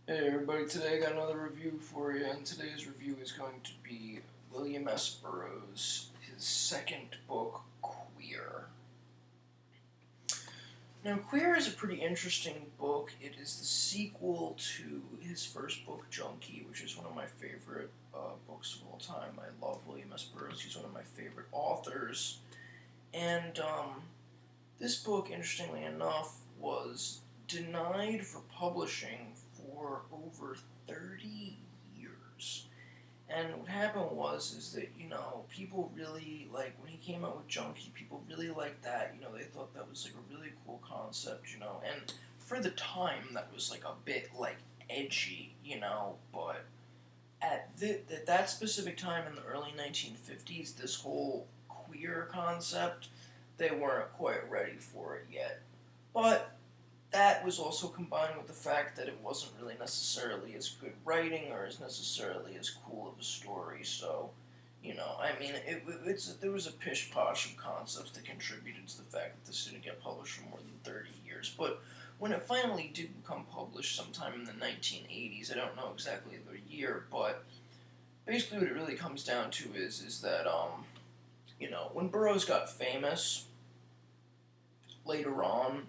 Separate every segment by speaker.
Speaker 1: Hey everybody, today I got another review for you, and today's review is going to be William S. Burroughs, his second book, Queer. Now, Queer is a pretty interesting book. It is the sequel to his first book, Junkie, which is one of my favorite books of all time. I love William S. Burroughs. He's one of my favorite authors. And this book, interestingly enough, was denied for publishing for over 30 years. And what happened is that, people really, like, when he came out with Junkie, people really liked that. They thought that was, like, a really cool concept, and for the time, that was, like, a bit, like, edgy, but at that specific time in the early 1950s, this whole queer concept, they weren't quite ready for it yet. But that was also combined with the fact that it wasn't really necessarily as good writing or as necessarily as cool of a story. So, there was a pish posh of concepts that contributed to the fact that this didn't get published for more than 30 years. But when it finally did become published sometime in the 1980s, I don't know exactly the year, but basically what it really comes down to is that, when Burroughs got famous later on,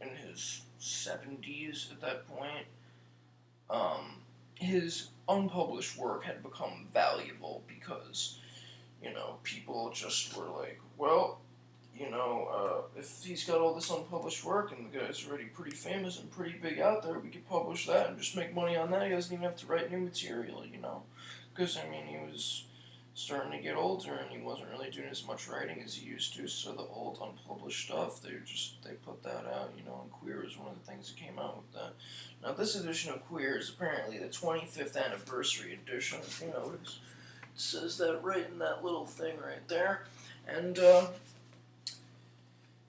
Speaker 1: in his 70s at that point, his unpublished work had become valuable because, people just were like, well, if he's got all this unpublished work and the guy's already pretty famous and pretty big out there, we could publish that and just make money on that. He doesn't even have to write new material, Because, he was starting to get older and he wasn't really doing as much writing as he used to, so the old unpublished stuff, they put that out, and Queer is one of the things that came out with that. Now, this edition of Queer is apparently the 25th anniversary edition, if you notice. It says that right in that little thing right there, and,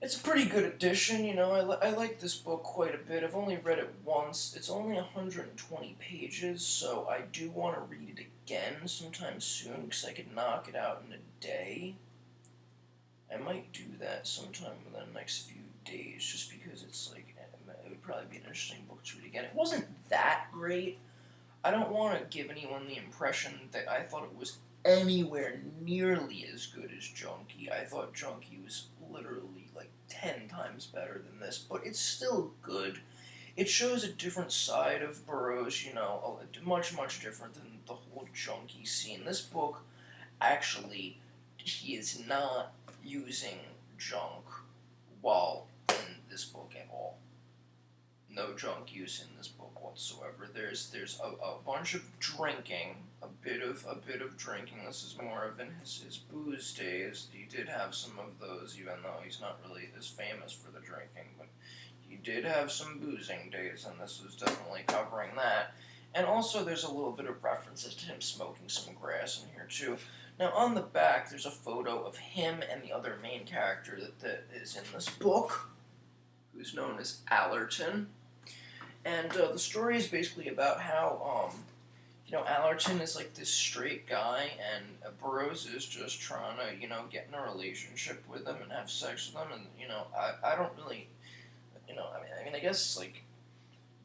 Speaker 1: it's a pretty good edition, I like this book quite a bit. I've only read it once. It's only 120 pages, so I do want to read it again sometime soon, because I could knock it out in a day. I might do that sometime within the next few days, just because it's like, it would probably be an interesting book to read again. It wasn't that great. I don't want to give anyone the impression that I thought it was anywhere nearly as good as Junkie. I thought Junkie was literally like 10 times better than this, but it's still good. It shows a different side of Burroughs, much, much different than the whole Junkie scene. This book, actually, he is not using junk while in this book at all. No junk use in this book whatsoever. There's a bunch of drinking, a bit of drinking. This is more of in his booze days. He did have some of those, even though he's not really as famous for the drinking, but he did have some boozing days, and this was definitely covering that. And also, there's a little bit of references to him smoking some grass in here too. Now, on the back, there's a photo of him and the other main character that is in this book, who's known as Allerton. And the story is basically about how, Allerton is like this straight guy, and Burroughs is just trying to, get in a relationship with him and have sex with him, and, I don't really, I guess, like,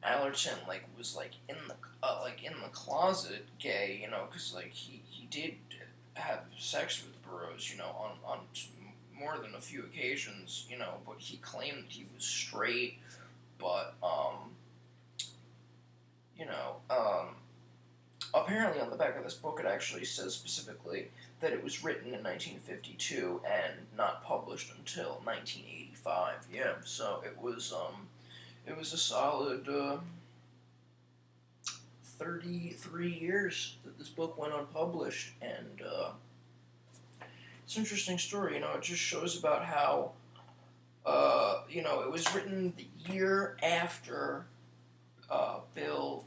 Speaker 1: Allerton, like, was, like, in the closet gay, because, like, he did have sex with Burroughs, on more than a few occasions, but he claimed that he was straight, but, apparently on the back of this book it actually says specifically that it was written in 1952 and not published until 1985. Yeah, so it was a solid 33 years that this book went unpublished, and it's an interesting story. It just shows about how it was written the year after Bill,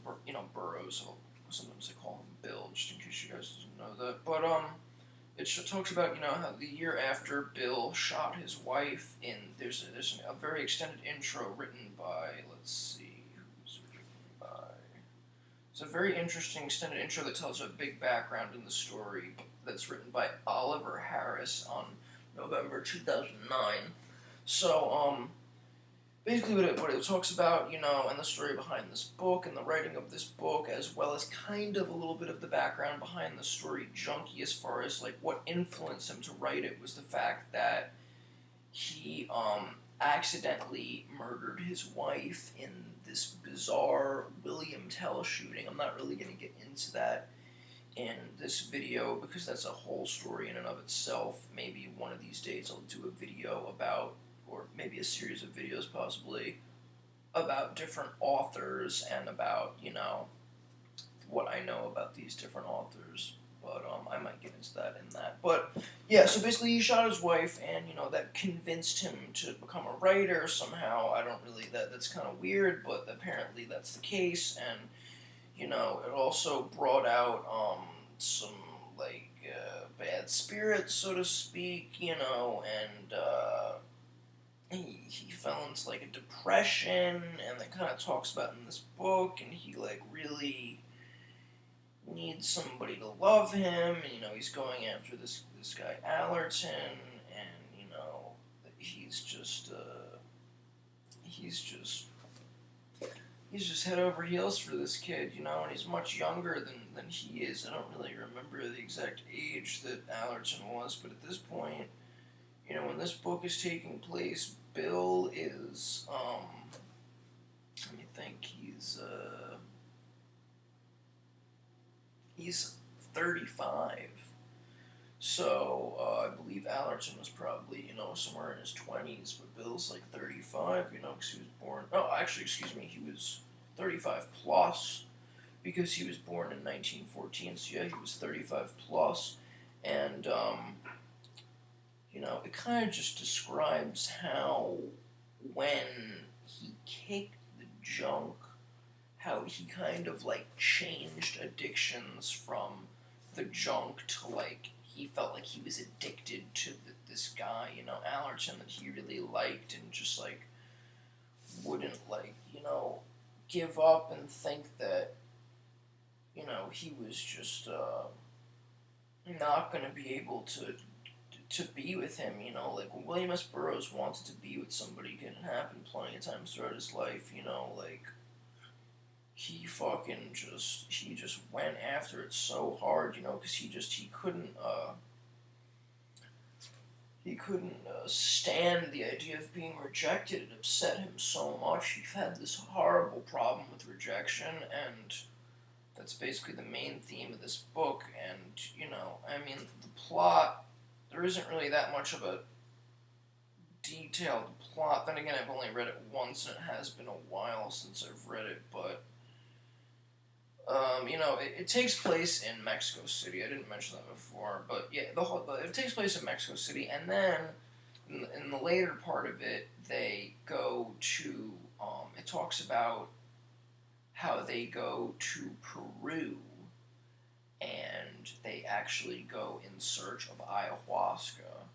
Speaker 1: Burroughs. Sometimes I call him Bill, just in case you guys didn't know that. But it talks about how the year after Bill shot his wife. There's a very extended intro written by, let's see, who's it written by? It's a very interesting extended intro that tells a big background in the story. That's written by Oliver Harris on November 2009. So basically what it talks about, you know, and the story behind this book and the writing of this book, as well as kind of a little bit of the background behind the story Junkie, as far as like what influenced him to write it, was the fact that he accidentally murdered his wife in this bizarre William Tell shooting. I'm not really going to get into that in this video because that's a whole story in and of itself. Maybe one of these days I'll do a video about, or maybe a series of videos possibly, about different authors and about, you know, what I know about these different authors. But I might get into that in that. But yeah, so basically he shot his wife, and you know that convinced him to become a writer somehow. I don't really, that's kind of weird, but apparently that's the case. And you know it also brought out some like bad spirits, so to speak. You know, and he fell into like a depression, and that kind of talks about in this book, and he like really needs somebody to love him, and you know he's going after this guy Allerton, and you know he's just he's just he's just head over heels for this kid, you know, and he's much younger than he is. I don't really remember the exact age that Allerton was, but at this point, you know, when this book is taking place, Bill is let me think, he's 35. So I believe Allerton was probably, you know, somewhere in his 20s, but Bill's like 35, you know, because he was born. Oh, actually, excuse me, he was 35 plus because he was born in 1914. So yeah, he was 35 plus, and you know, it kind of just describes how when he kicked the junk, how he kind of like changed addictions from the junk to like he felt like he was addicted to this guy, you know, Allerton, that he really liked, and just like wouldn't like, you know, give up and think that, you know, he was just not going to be able to be with him, you know, like when William S. Burroughs wanted to be with somebody, it can happen plenty of times throughout his life, you know, like he fucking he just went after it so hard, you know, because he couldn't stand the idea of being rejected. It upset him so much. He had this horrible problem with rejection, and that's basically the main theme of this book. And you know, I mean, the plot, there isn't really that much of a detailed plot. Then again, I've only read it once, and it has been a while since I've read it, but you know, it takes place in Mexico City. I didn't mention that before, but yeah, it takes place in Mexico City, and then in the later part of it, they go to. It talks about how they go to Peru, and they actually go in search of ayahuasca,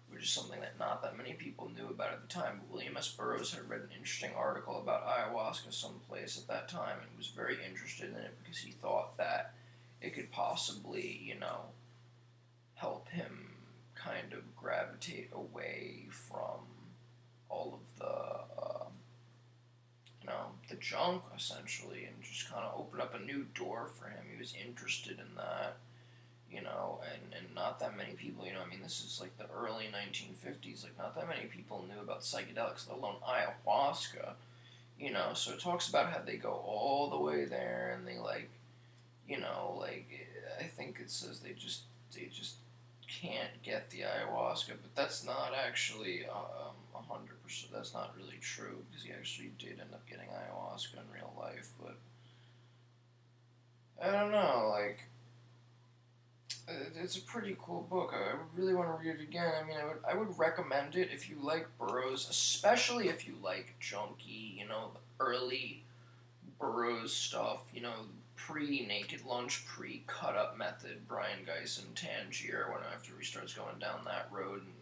Speaker 1: which is something that not that many people knew about at the time. But William S. Burroughs had read an interesting article about ayahuasca someplace at that time, and was very interested in it because he thought that it could possibly, you know, help him kind of gravitate away from all of you know, the junk, essentially, and just kind of open up a new door for him. He was interested in that, you know, and not that many people, you know, I mean, this is like the early 1950s, like, not that many people knew about psychedelics, let alone ayahuasca, you know, so it talks about how they go all the way there, and they, like, you know, like, I think it says they just can't get the ayahuasca, but that's not actually 100%. That's not really true, because he actually did end up getting ayahuasca in real life. But I don't know, like, it's a pretty cool book. I would really want to read it again. I mean, I would recommend it if you like Burroughs, especially if you like Junkie, you know, the early Burroughs stuff, you know, pre-Naked Lunch, pre-Cut Up Method, Brian Geisen, Tangier, when after he starts going down that road, and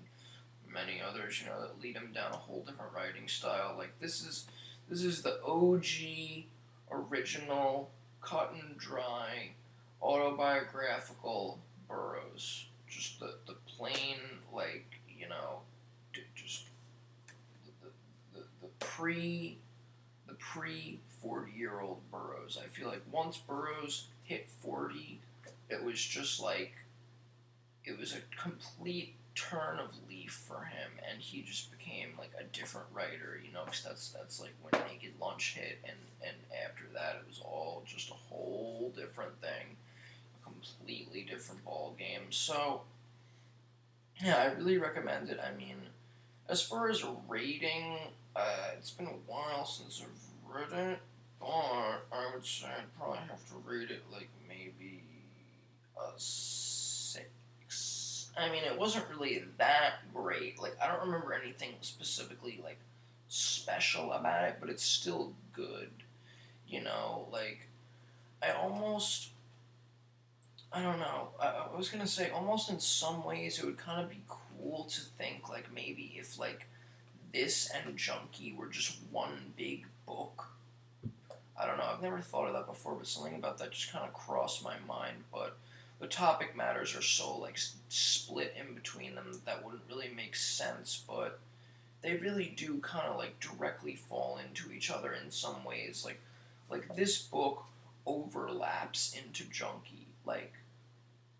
Speaker 1: many others, you know, that lead him down a whole different writing style. Like, this is the OG, original, cut and dry, autobiographical Burroughs. Just the plain, like, you know, just the pre the pre 40-year-old Burroughs. I feel like once Burroughs hit 40, it was just like it was a complete turn of leaf for him, and he just became like a different writer, you know, because that's like when Naked Lunch hit, and after that it was all just a whole different thing, a completely different ball game. So yeah, I really recommend it. I mean, as far as a rating, it's been a while since I've read it, but I would say I'd probably have to rate it like maybe a 6. I mean, it wasn't really that great. Like, I don't remember anything specifically, like, special about it, but it's still good. You know, like, I almost, I don't know, I was gonna say, almost in some ways, it would kind of be cool to think, like, maybe if, like, this and Junkie were just one big book. I don't know, I've never thought of that before, but something about that just kind of crossed my mind, but the topic matters are so, like, split in between them that wouldn't really make sense, but they really do kind of, like, directly fall into each other in some ways. Like this book overlaps into Junkie. Like,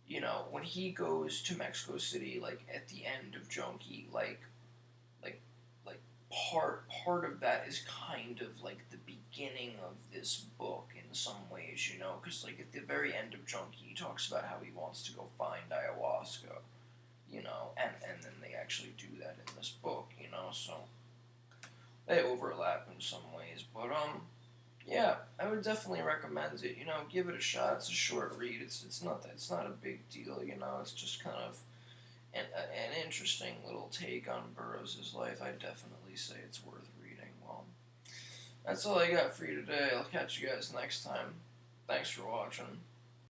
Speaker 1: you know, when he goes to Mexico City, like, at the end of Junkie, like like part of that is kind of like the beginning of this book in some ways, you know, because like at the very end of Junkie, he talks about how he wants to go find ayahuasca, you know, and then they actually do that in this book, you know, so they overlap in some ways, but yeah, I would definitely recommend it. You know, give it a shot. It's a short read. It's not a big deal. You know, it's just kind of an interesting little take on Burroughs' life. I'd definitely say it's worth reading. Well, that's all I got for you today. I'll catch you guys next time. Thanks for watching.